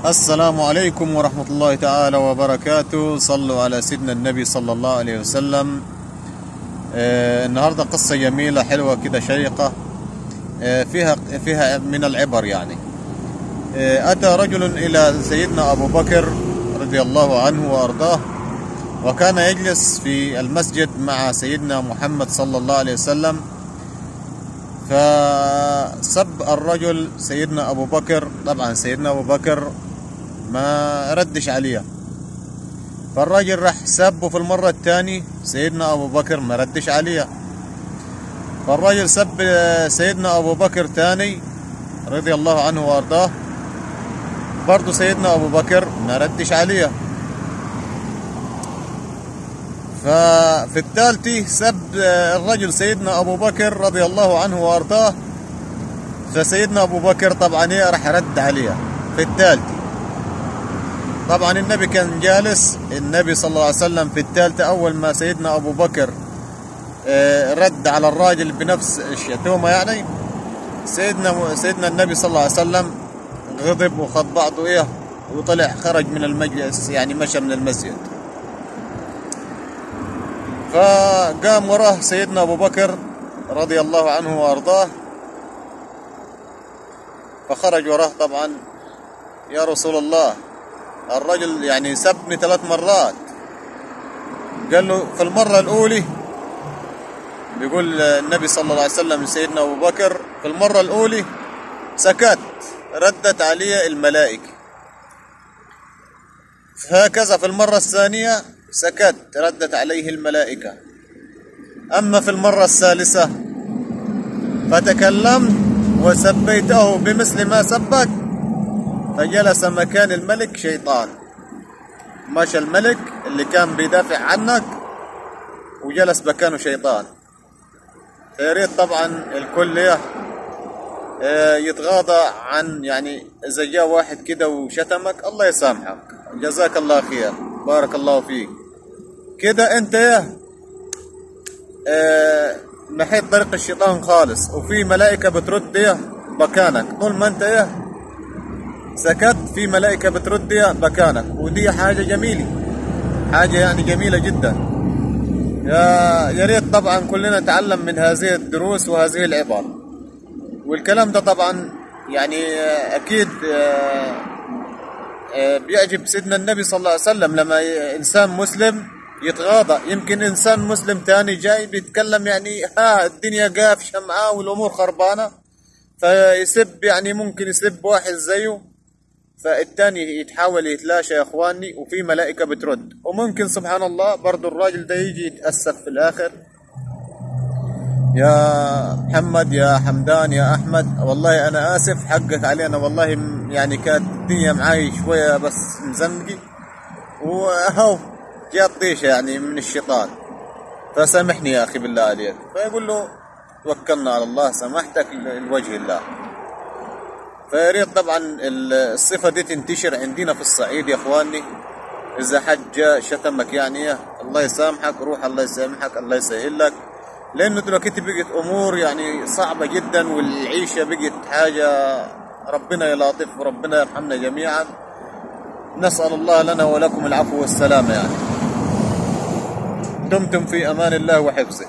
السلام عليكم ورحمة الله تعالى وبركاته. صلوا على سيدنا النبي صلى الله عليه وسلم. النهاردة قصة جميلة حلوة كده شيقة، فيها من العبر يعني. أتى رجل إلى سيدنا أبو بكر رضي الله عنه وأرضاه، وكان يجلس في المسجد مع سيدنا محمد صلى الله عليه وسلم، فسب الرجل سيدنا أبو بكر. طبعا سيدنا أبو بكر ما ردش عليه، فالراجل راح سبه في المرة الثانية، سيدنا أبو بكر ما ردش عليه، فالراجل سب سيدنا أبو بكر ثاني رضي الله عنه وأرضاه، برضو سيدنا أبو بكر ما ردش عليه. ففي الثالثة سب الرجل سيدنا أبو بكر رضي الله عنه وأرضاه، فسيدنا أبو بكر طبعا راح رد عليه في الثالثة. طبعا النبي كان جالس، النبي صلى الله عليه وسلم في الثالثة أول ما سيدنا أبو بكر رد على الراجل بنفس الشتومة يعني، سيدنا النبي صلى الله عليه وسلم غضب وخد بعضه وطلع خرج من المجلس، يعني مشى من المسجد. فقام وراه سيدنا أبو بكر رضي الله عنه وأرضاه، فخرج وراه. طبعا يا رسول الله، الرجل يعني سبني 3 مرات. قال له في المرة الأولى، بيقول النبي صلى الله عليه وسلم لسيدنا أبو بكر، في المرة الأولى سكت، ردت علي الملائكة. هكذا في المرة الثانية سكت، ردت عليه الملائكة. أما في المرة الثالثة فتكلمت وسبيته بمثل ما سبك، فجلس مكان الملك شيطان. مشى الملك اللي كان بيدافع عنك وجلس مكانه شيطان. فياريت طبعا الكل يتغاضى عن، يعني إذا جاء واحد كده وشتمك الله يسامحك، جزاك الله خير، بارك الله فيك. كده انت نحيت طريق الشيطان خالص، وفي ملائكة بترد مكانك. طول ما انت سكت في ملائكة بترد مكانك، ودي حاجة جميلة، حاجة يعني جميلة جدا. يا ريت طبعا كلنا نتعلم من هذه الدروس وهذه العبر. والكلام ده طبعا يعني أكيد بيعجب سيدنا النبي صلى الله عليه وسلم لما إنسان مسلم يتغاضى. يمكن إنسان مسلم تاني جاي بيتكلم يعني الدنيا قافشة معاه والأمور خربانة، فيسب، يعني ممكن يسب واحد زيه، فالتاني يتحاول يتلاشى يا اخواني، وفي ملائكة بترد. وممكن سبحان الله برضو الراجل ده يجي يتأسف في الآخر، يا محمد يا حمدان يا أحمد، والله أنا آسف، حقك علينا، والله يعني كانت الدنيا معاي شوية بس مزنقي، وهو جاء طيشة يعني من الشيطان، فسامحني يا أخي بالله عليك. فيقول له توكلنا على الله، سامحتك لوجه الله. فياريت طبعا الصفة دي تنتشر عندنا في الصعيد يا اخواني. اذا حد جاء شتمك يعني الله يسامحك، روح الله يسامحك، الله يسهل لك، لانه دلوقتي بقت امور يعني صعبة جدا، والعيشة بقت حاجة ربنا يلاطف وربنا يرحمنا جميعا. نسأل الله لنا ولكم العفو والسلامة يعني. دمتم في امان الله وحفظه.